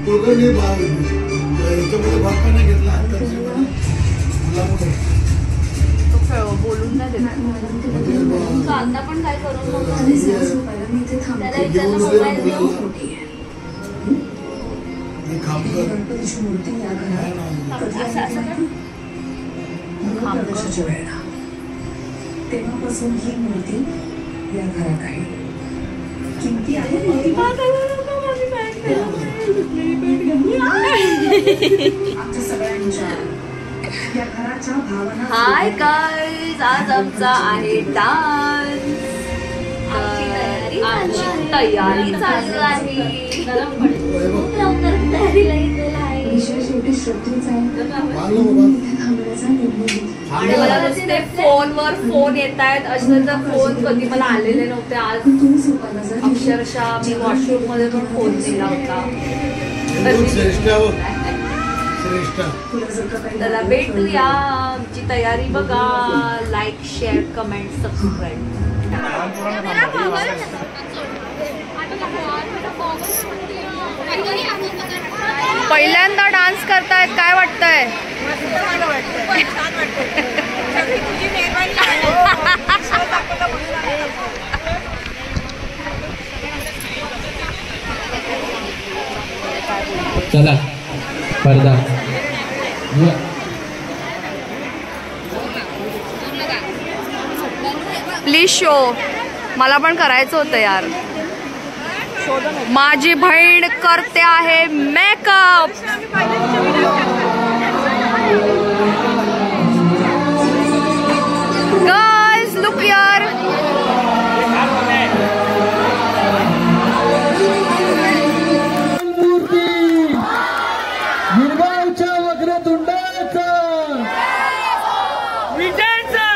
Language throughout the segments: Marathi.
कुलकर्णी याच्यामध्ये भाग का नाही घेतला बोलून नाही देत आता पण काय करून तेव्हापासून ही मूर्ती या घरात आहे. किमती आहे आमच्या सगळ्यांच्या या घराच्या भावना. हाय गाईज, आज आमचा आहे डान्स. आमची तयारी चालू आहे. आणि मला नुसते फोनवर फोन येत आहेत. असे तर फोन कधी मला आलेले नव्हते. आज अक्षरशः मी वॉशरूम मध्ये पण फोन दिला होता. त्याला भेटूया. आमची तयारी बघा. Like, share, comment, subscribe. पहिल्यांदा डान्स करतायत, काय वाटतंय? चला पडदा प्लीज शो. मला पण करायचं होतं यार. माझी बहीण करते आहे मेकअप. गाइस लुक यार. गिरगावच्या वक्रतुंडाचा विजयचा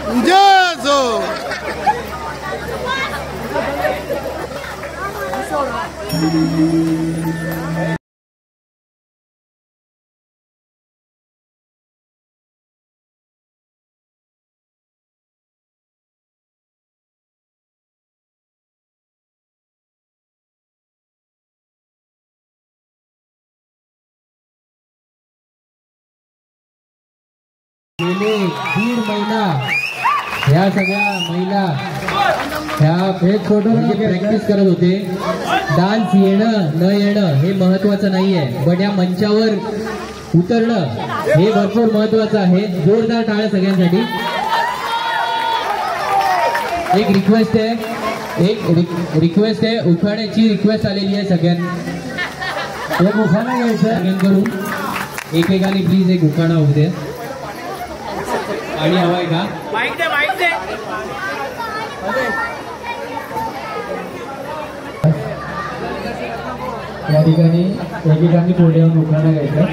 विजयचो. गेले 1.5 महिना ह्या सगळ्या महिला ह्या प्रॅक्टिस करत होते. डान्स येणं न येणं हे महत्वाचं नाहीये, पण या मंचावर उतरणं हे भरपूर महत्वाचं आहे. जोरदार टाळ्या सगळ्यांसाठी. एक रिक्वेस्ट आहे, उखाण्याची रिक्वेस्ट आलेली आहे सगळ्यांना. एक उखाणा घ्यायचं सगळ्यांकडून. एकेकाने प्लीज एक उखाणा होऊ दे. आणि हवाय का या ठिकाणी एकेकांनी पुढे येऊन उखाणा घ्यायचा.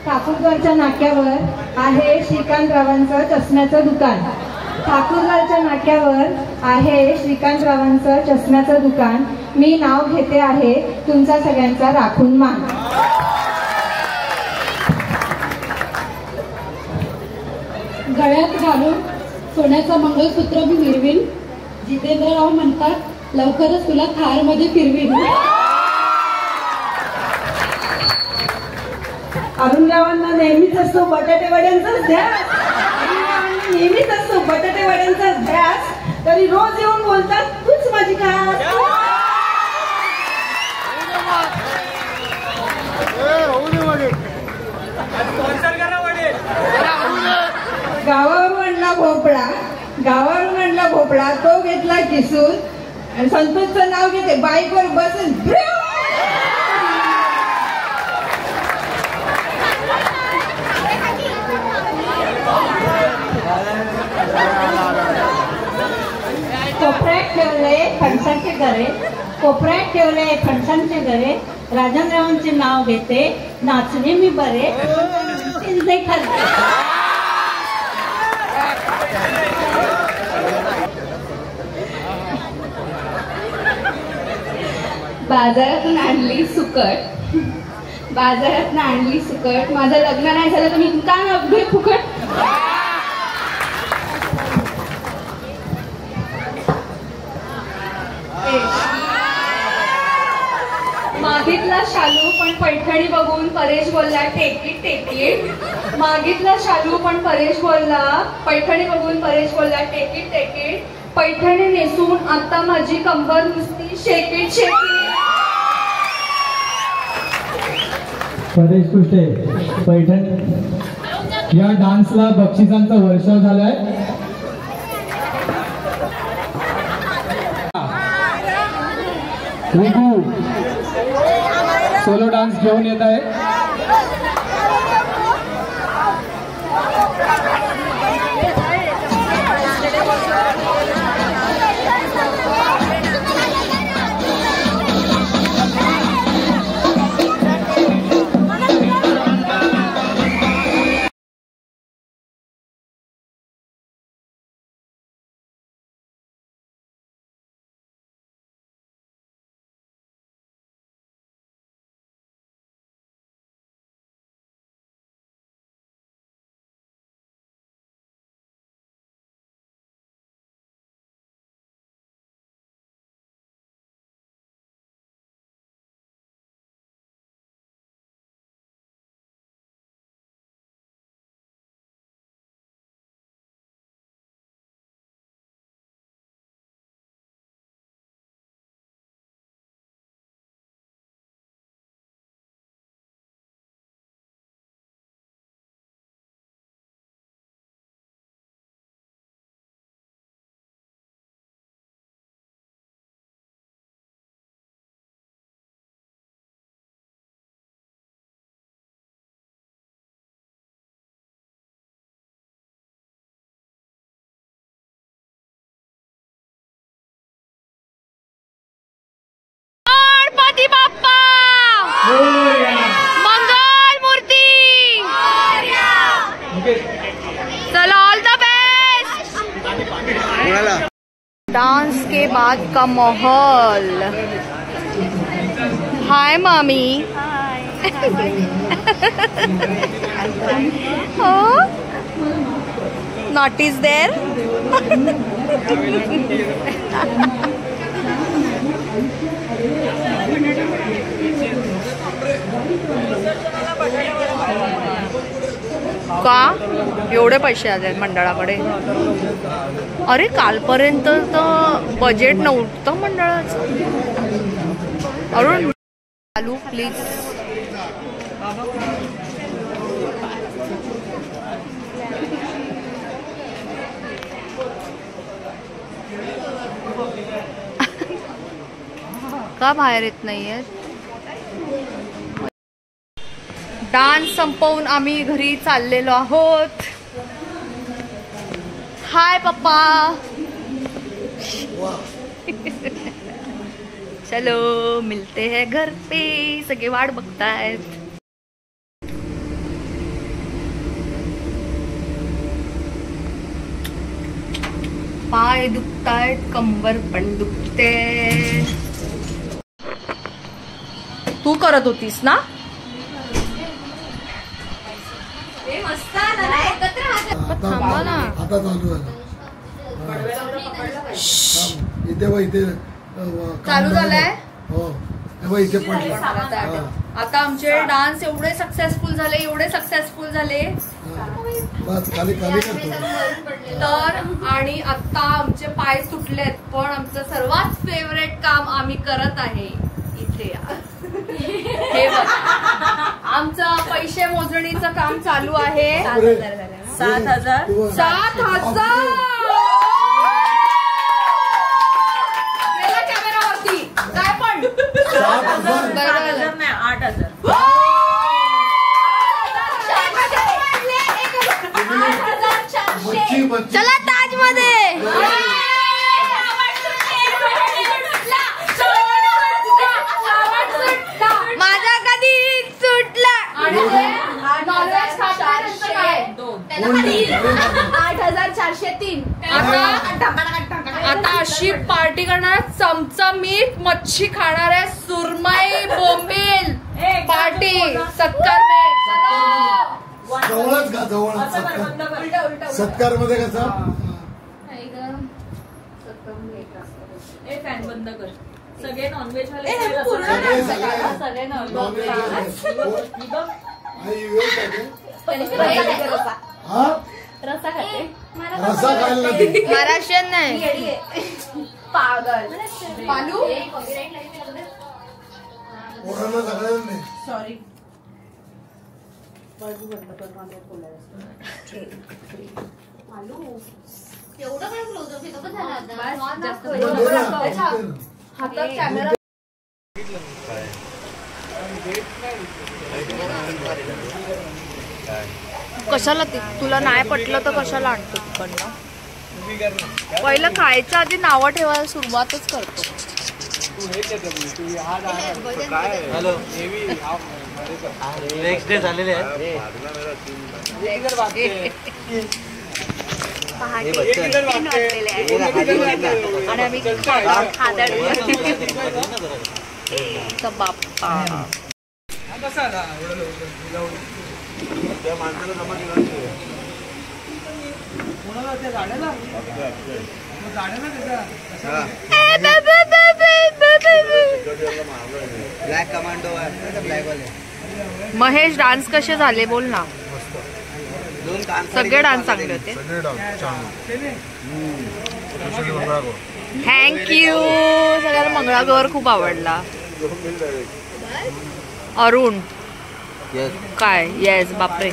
ठाकूरगावच्या नाक्यावर आहे श्रीकांतरावांचं चष्म्याचं दुकान. ठाकूरगावच्या नाक्यावर आहे श्रीकांतरावांचं चष्म्याचं दुकान. मी नाव घेते आहे तुमचा सगळ्यांचा राखून मान. गळ्यात घालून सोन्याचं मंगळसूत्र मी मिरवीन. जितेंद्रराव म्हणतात लवकरच तुला थार मध्ये फिरवीन. अरुणरावांना नेहमीच असतो बटाटे वड्यांचाच ध्यास. अरुणरावांना नेहमीच असतो बटाटे वड्यांचाच ध्यास. तरी रोज येऊन बोलतात तूच माझी खास. गावावरून आणला भोपळा तो घेतला किसून. संतोषचं नाव घेते बाईकवर बसून. कोपऱ्यात ठेवले फणसांचे गरे. राजनरावांचे नाव घेते नाचणे मी बरे. बाजारातून आणली सुकट, बाजारातून आणली सुकट, माझं लग्न नाही झालं तर मी का नव्हे फुकट. मागितला शालू पण पैठणी बघून परेश बोलला टेकीट टेकीट. मागितला शालू पण परेश बोलला, पैठणी बघून परेश बोलला टेकीट टेकीट. पैठणी नेसून आता माझी कंबर नुसती शेकीट शेकीट. परेश कुष्टे, पैठण या डान्सला बक्षिसांचा वर्षाव झालाय. रिंकू सोलो डान्स घेऊन येत आहे. मंगल मूर्ति, चलो ऑल द बेस्ट. डांस के बाद का माहौल. हाय मामी. Not is there. का एवढे पैसे आले मंडळाकडे? अरे कालपर्यंत तर बजेट नव्हतं मंडळाचं. अरुण चालू प्लीज. का बाहेर येत नाहीये? डान्स संपवून आम्ही घरी चाललेलो आहोत. हाय पप्पा. चलो मिलते हैं घर पे. सगळे वाट बघतायत. पाय दुखतायत, कंबर पण दुखते. तू करत होतीस ना? थांबा ना. आता चालू झालं. इथे बघ, इथे चालू झालंय. हो इथे पडलं. आता आमचे डान्स एवढे सक्सेसफुल झाले, एवढे सक्सेसफुल झाले. बस खाली खाली करतो. तर आणि आता आमचे पाय सुटलेत, पण आमचं सर्वात फेवरेट काम आम्ही करत आहे इथे. हे बघ, आमचं पैसे मोजणीचं काम चालू आहे. 7,000 कॅमेरावरती काय पण 7,000 नाही 8,000. चला ताज मध्ये. माझा कधी सुटला. 8,000 403. आता अशी पार्टी करणार चमचमीत मच्छी खाणाऱ्या सुरमई बोंबील पार्टी सत्कार जवळच का जवळच सत्कार मध्ये कसा फॅन बंद कर. सगळे नॉनव्हेज वाले सगळे रसा खाते महाराष्ट्रीयन नाही पागल पालू सॉरी एवढं काय क्लोजअप येतो हातात कॅमेरा कशाला तुला नाही पटलं तर कशाला आणतो तिकडनं पहिलं खायच्या आधी नावं ठेवायला सुरुवातच करतो. नेक्स्ट डे झालेले आहेत. आणि आम्ही बाप्पा त्या माणसाला जमा ब्लॅक कमांडो ब्लॅक वाले. महेश डान्स कसे झाले बोल ना. सगळे डान्स चांगले होते. थँक्यू. सगळ्यांना मंगळागौर खूप आवडला. अरुण काय येस बापरे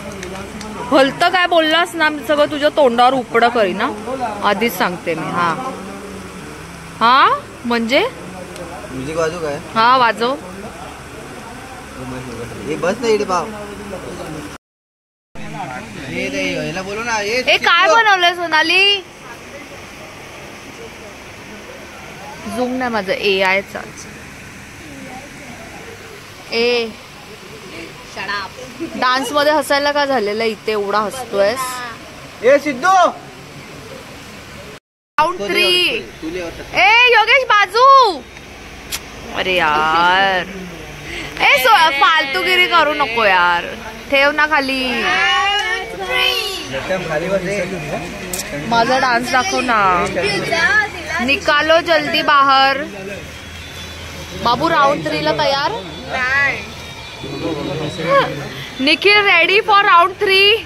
भलतं काय बोललास ना सगळं तुझ्या तोंडावर उपडं करी ना आधीच सांगते मी. हा हा म्हणजे म्युझिक वाजू काय. हा वाजव. बस नाही भाव बोलू ना. हे काय बनवलंय सोनाली. झूम नाही माझं AI चा. डान्स मध्ये हसायला का झालेलं इथे एवढा हसतोय. सिद्धू राउंड 3. योगेश बाजू. अरे यार फालतूगिरी करू नको यार. ठेव ना खाली. माझा डान्स दाखव ना. निकालो जल्दी बाहर. बाबू राउंड 3 ला तयार. Nikhil ready for round 3.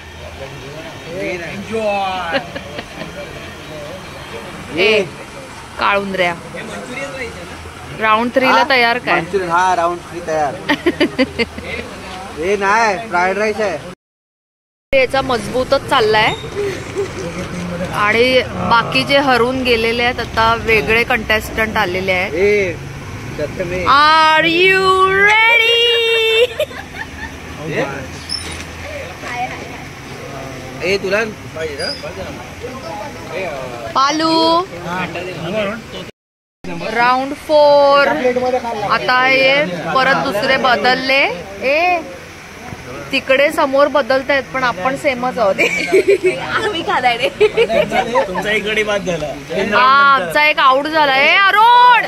काळुंद्र्या राउंड 3 ला तयार काय. हा राउंड 3 तयार. हे नाही फ्राईड राईस आहे. याचा मजबूतच चाललाय आणि बाकी जे हरून गेलेले आहेत आता वेगळे कंटेस्टंट आलेले आहेत. Are you ready. तुला पालू राउंड 4. आता हे परत दुसरे बदलले. तिकडे समोर बदलतायत पण आपण सेमच आहोत. आम्ही खादाडे. तुमचा एक गडी बाद झाला. आमचा एक आउट झाला. अरुण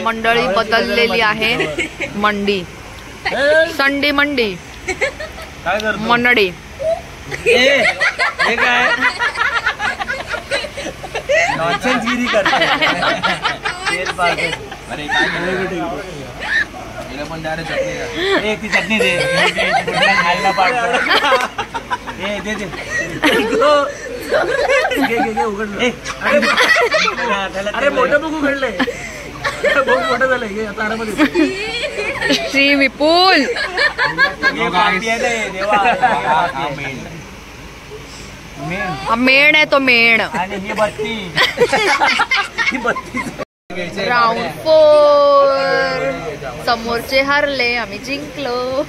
मंडळी बदललेली आहे. मंडी संडी मंडी मंडळी. हे काय नॉनसेन्सगिरी करते. अरे काय पण चटणी ती चटणी दे. खायला पाडतो. दे उघडलं. अरे मोठं बघू घडलंय. बहुत मोठं झालंय आता आरामध्ये. श्री विपुल मेण आहे तो मेण. आणि ही बत्ती. राउंड 4. समोरचे हरले आम्ही जिंकलो.